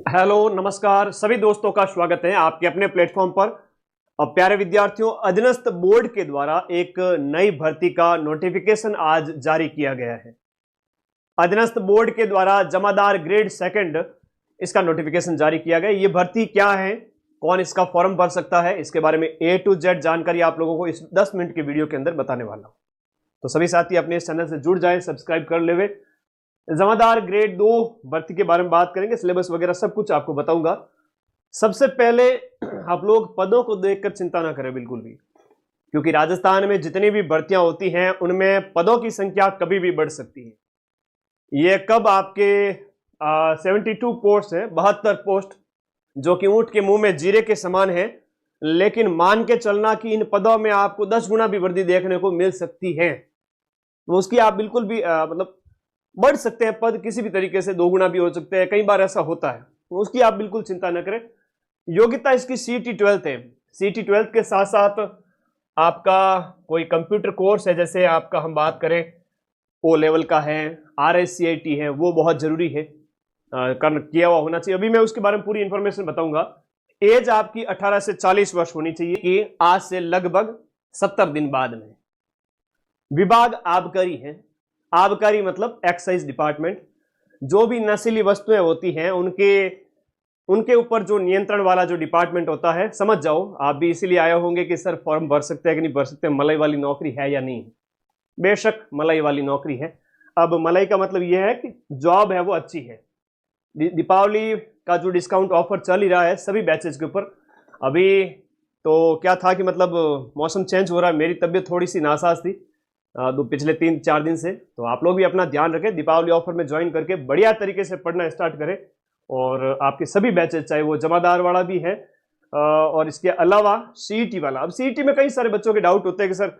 Hello नमस्कार सभी दोस्तों का स्वागत है आपके अपने प्लेटफॉर्म पर। अब प्यारे विद्यार्थियों, अधीनस्थ बोर्ड के द्वारा एक नई भर्ती का नोटिफिकेशन आज जारी किया गया है। अधीनस्थ बोर्ड के द्वारा जमादार ग्रेड सेकंड इसका नोटिफिकेशन जारी किया गया। ये भर्ती क्या है, कौन इसका फॉर्म भर सकता है, इसके बारे में A to Z जानकारी आप लोगों को इस 10 मिनट के वीडियो के अंदर बताने वाला हूं। तो सभी साथी अपने इस चैनल से जुड़ जाएं, सब्सक्राइब कर लेवे। जमादार ग्रेड 2 भर्ती के बारे में बात करेंगे, सिलेबस वगैरह सब कुछ आपको बताऊंगा। सबसे पहले आप लोग पदों को देखकर चिंता ना करें बिल्कुल भी, क्योंकि राजस्थान में जितनी भी भर्तियां होती हैं उनमें पदों की संख्या कभी भी बढ़ सकती है। ये कब आपके 72 पोस्ट है, 72 पोस्ट जो कि ऊंट के मुंह में जीरे के समान है, लेकिन मान के चलना कि इन पदों में आपको 10 गुना भी वृद्धि देखने को मिल सकती है। तो उसकी आप बिल्कुल भी मतलब बढ़ सकते हैं पद किसी भी तरीके से, 2 गुना भी हो सकते हैं, कई बार ऐसा होता है, तो उसकी आप बिल्कुल चिंता न करें। योग्यता इसकी CET 12th है। CET 12th के साथ साथ आपका कोई कंप्यूटर कोर्स है, जैसे आपका हम बात करें O लेवल का है, RSCIT है, वो बहुत जरूरी है, किया हुआ होना चाहिए। अभी मैं उसके बारे में पूरी इंफॉर्मेशन बताऊंगा। एज आपकी 18 से 40 वर्ष होनी चाहिए कि आज से लगभग 70 दिन बाद में। विभाग आबकारी है। आबकारी मतलब एक्साइज डिपार्टमेंट। जो भी नशीली वस्तुएं होती हैं उनके ऊपर जो नियंत्रण वाला जो डिपार्टमेंट होता है, समझ जाओ आप भी इसीलिए आए होंगे कि सर फॉर्म भर सकते हैं कि नहीं भर सकते, मलाई वाली नौकरी है या नहीं। बेशक मलाई वाली नौकरी है। अब मलाई का मतलब यह है कि जॉब है वो अच्छी है। दीपावली का जो डिस्काउंट ऑफर चल ही रहा है सभी बैचेज के ऊपर। अभी तो क्या था कि मतलब मौसम चेंज हो रहा है, मेरी तबीयत थोड़ी सी नासाज थी पिछले 3-4 दिन से, तो आप लोग भी अपना ध्यान रखें, दीपावली ऑफर में ज्वाइन करके बढ़िया तरीके से पढ़ना स्टार्ट करें। और आपके सभी बैचेज, चाहे वो जमादार वाला भी है और इसके अलावा CET वाला। अब CET में कई सारे बच्चों के डाउट होते हैं कि सर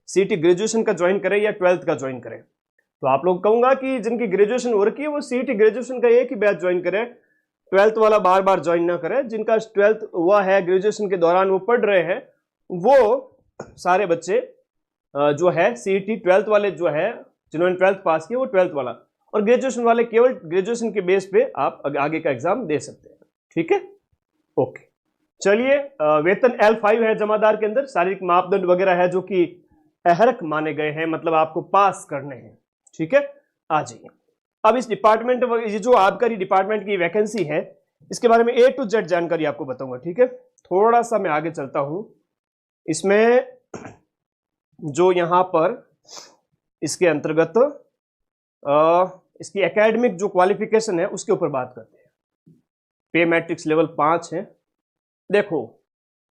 CET ग्रेजुएशन का ज्वाइन करें या 12th का ज्वाइन करें। तो आप लोग कहूंगा कि जिनकी ग्रेजुएशन हो रखी है वो CET ग्रेजुएशन का एक ही बैच ज्वाइन करें, 12th वाला बार बार ज्वाइन ना करें। जिनका 12th हुआ है, ग्रेजुएशन के दौरान वो पढ़ रहे हैं, वो सारे बच्चे जो है CET 12th वाले जो है, जिन्होंने 12th पास किया वो 12th वाला, और ग्रेजुएशन वाले केवल ग्रेजुएशन के बेस पे आप आगे का एग्जाम दे सकते हैं। ठीक है, ओके। चलिए, वेतन L5 है जमादार के अंदर। शारीरिक मापदंड वगैरह है जो कि अहरक माने गए हैं, मतलब आपको पास करने हैं। ठीक है, आ जाइए। अब इस डिपार्टमेंट, ये जो आबकारी डिपार्टमेंट की वैकेंसी है, इसके बारे में A to Z जानकारी आपको बताऊंगा। ठीक है, थोड़ा सा मैं आगे चलता हूं। इसमें जो यहां पर इसके अंतर्गत इसकी एकेडमिक जो क्वालिफिकेशन है उसके ऊपर बात करते हैं। पे मैट्रिक्स लेवल 5 है। देखो,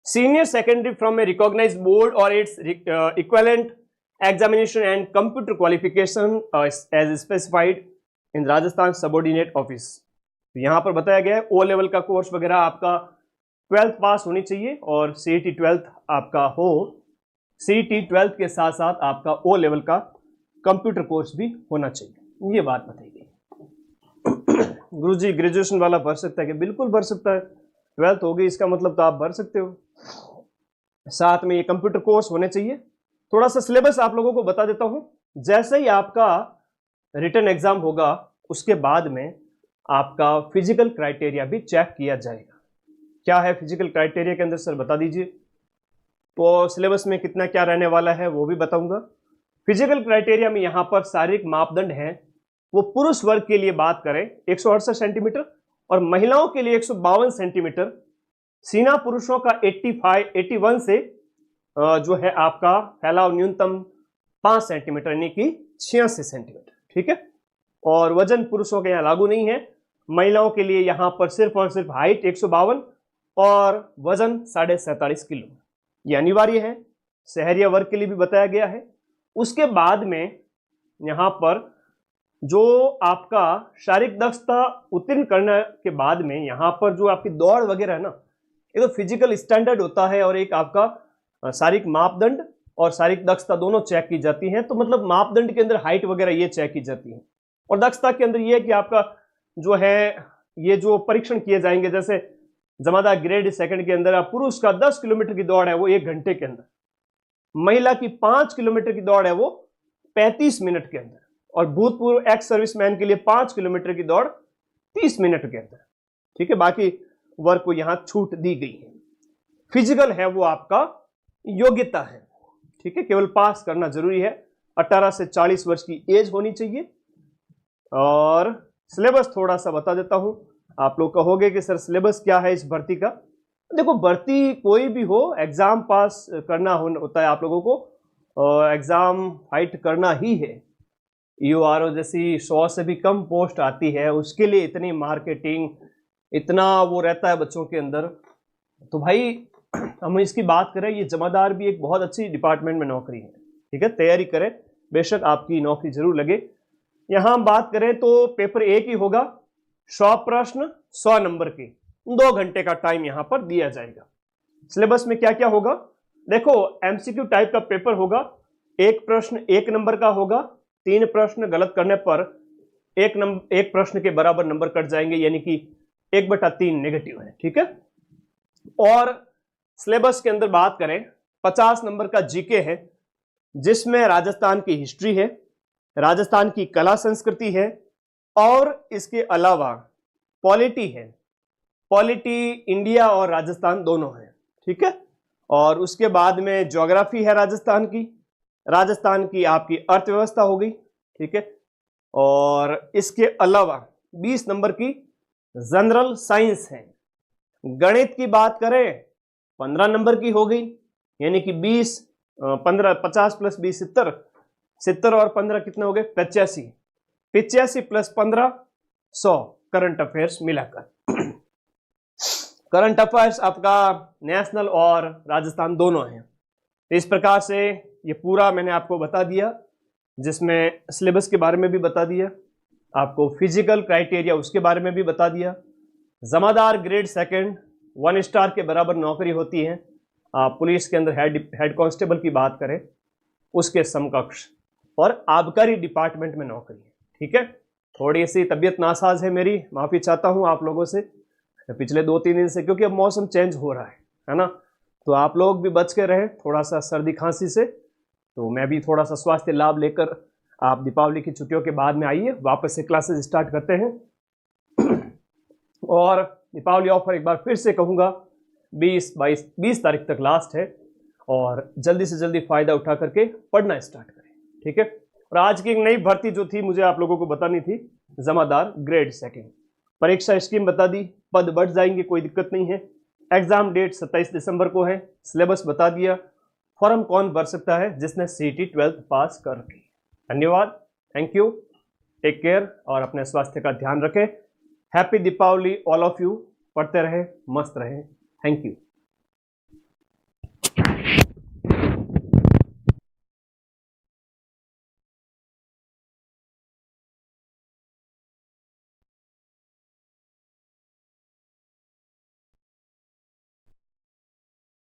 senior secondary from a recognised board और its equivalent examination and computer qualification as specified in Rajasthan subordinate office. यहां पर बताया गया है O लेवल का कोर्स वगैरह आपका 12th पास होनी चाहिए और CET 12th आपका हो। CET 12th के साथ साथ आपका O लेवल का कंप्यूटर कोर्स भी होना चाहिए, ये बात बताई गई। गुरुजी ग्रेजुएशन वाला भर सकता है कि? बिल्कुल भर सकता है। 12th हो गई इसका मतलब तो आप भर सकते हो। साथ में ये कंप्यूटर कोर्स होने चाहिए। थोड़ा सा सिलेबस आप लोगों को बता देता हूं। जैसे ही आपका रिटन एग्जाम होगा उसके बाद में आपका फिजिकल क्राइटेरिया भी चेक किया जाएगा। क्या है फिजिकल क्राइटेरिया के अंदर सर बता दीजिए। तो सिलेबस में कितना क्या रहने वाला है वो भी बताऊंगा। फिजिकल क्राइटेरिया में यहां पर शारीरिक मापदंड है, वो पुरुष वर्ग के लिए बात करें 168 सेंटीमीटर और महिलाओं के लिए 152 सेंटीमीटर। सीना पुरुषों का 81 से जो है आपका फैलाव न्यूनतम 5 सेंटीमीटर यानी कि 86 सेंटीमीटर। ठीक है, और वजन पुरुषों के यहाँ लागू नहीं है। महिलाओं के लिए यहां पर सिर्फ और सिर्फ हाइट 152 और वजन 47.5 किलो, ये अनिवार्य है। शहरिया वर्ग के लिए भी बताया गया है। उसके बाद में यहां पर जो आपका शारीरिक दक्षता उत्तीर्ण करने के बाद में यहां पर जो आपकी दौड़ वगैरह है ना, ये तो फिजिकल स्टैंडर्ड होता है और एक आपका शारीरिक मापदंड और शारीरिक दक्षता दोनों चेक की जाती है। तो मतलब मापदंड के अंदर हाइट वगैरह ये चेक की जाती है और दक्षता के अंदर ये है कि आपका जो है ये जो परीक्षण किए जाएंगे, जैसे जमादार ग्रेड सेकंड के अंदर पुरुष का 10 किलोमीटर की दौड़ है वो 1 घंटे के अंदर, महिला की 5 किलोमीटर की दौड़ है वो 35 मिनट के अंदर, और भूतपूर्व एक्स सर्विसमैन के लिए 5 किलोमीटर की दौड़ 30 मिनट के अंदर। ठीक है, बाकी वर्ग को यहां छूट दी गई है। फिजिकल है वो आपका योग्यता है, ठीक है, केवल पास करना जरूरी है। 18 से 40 वर्ष की एज होनी चाहिए। और सिलेबस थोड़ा सा बता देता हूं। आप लोग कहोगे कि सर सिलेबस क्या है इस भर्ती का। देखो, भर्ती कोई भी हो, एग्जाम पास करना होता है आप लोगों को, एग्जाम फाइट करना ही है। यूआरओ जैसी 100 से भी कम पोस्ट आती है, उसके लिए इतनी मार्केटिंग, इतना वो रहता है बच्चों के अंदर। तो भाई हम इसकी बात करें, ये जमादार भी एक बहुत अच्छी डिपार्टमेंट में नौकरी है, ठीक है, तैयारी करें, बेशक आपकी नौकरी जरूर लगे। यहां हम बात करें तो पेपर एक ही होगा, 100 प्रश्न 100 नंबर के, 2 घंटे का टाइम यहां पर दिया जाएगा। सिलेबस में क्या क्या होगा, देखो एमसीक्यू टाइप का पेपर होगा। एक प्रश्न 1 नंबर का होगा, 3 प्रश्न गलत करने पर एक प्रश्न के बराबर नंबर कट जाएंगे, यानी कि 1/3 नेगेटिव है, ठीक है। और सिलेबस के अंदर बात करें, 50 नंबर का जीके है, जिसमें राजस्थान की हिस्ट्री है, राजस्थान की कला संस्कृति है, और इसके अलावा पॉलिटी है। पॉलिटी इंडिया और राजस्थान दोनों है, ठीक है। और उसके बाद में ज्योग्राफी है राजस्थान की आपकी अर्थव्यवस्था हो गई, ठीक है। और इसके अलावा 20 नंबर की जनरल साइंस है। गणित की बात करें 15 नंबर की हो गई, यानी कि 50 + 20 70, 70 और 15 कितने हो गए, 85, 85 + 15 100 करंट अफेयर्स मिलाकर। करंट अफेयर्स आपका नेशनल और राजस्थान दोनों हैं। इस प्रकार से ये पूरा मैंने आपको बता दिया, जिसमें सिलेबस के बारे में भी बता दिया, आपको फिजिकल क्राइटेरिया उसके बारे में भी बता दिया। जमादार ग्रेड 2 1 स्टार के बराबर नौकरी होती है। पुलिस के अंदर हेड कांस्टेबल की बात करें, उसके समकक्ष, और आबकारी डिपार्टमेंट में नौकरी है, ठीक है। थोड़ी सी तबीयत नासाज है मेरी, माफ़ी चाहता हूँ आप लोगों से पिछले 2-3 दिन से, क्योंकि अब मौसम चेंज हो रहा है ना। तो आप लोग भी बच के रहें थोड़ा सा सर्दी खांसी से। तो मैं भी थोड़ा सा स्वास्थ्य लाभ लेकर, आप दीपावली की छुट्टियों के बाद में आइए, वापस से क्लासेस स्टार्ट करते हैं। और दीपावली ऑफर एक बार फिर से कहूँगा, 20 तारीख तक लास्ट है, और जल्दी से जल्दी फ़ायदा उठा करके पढ़ना स्टार्ट करें, ठीक है। और आज की एक नई भर्ती जो थी, मुझे आप लोगों को बतानी थी, जमादार ग्रेड 2। परीक्षा स्कीम बता दी, पद बढ़ जाएंगे, कोई दिक्कत नहीं है। एग्जाम डेट 27 दिसंबर को है। सिलेबस बता दिया। फॉर्म कौन भर सकता है, जिसने सीटी 12th पास कर रखी। धन्यवाद, थैंक यू, टेक केयर, और अपने स्वास्थ्य का ध्यान रखें। Happy Deepawali all of you. पढ़ते रहे, मस्त रहे, थैंक यू।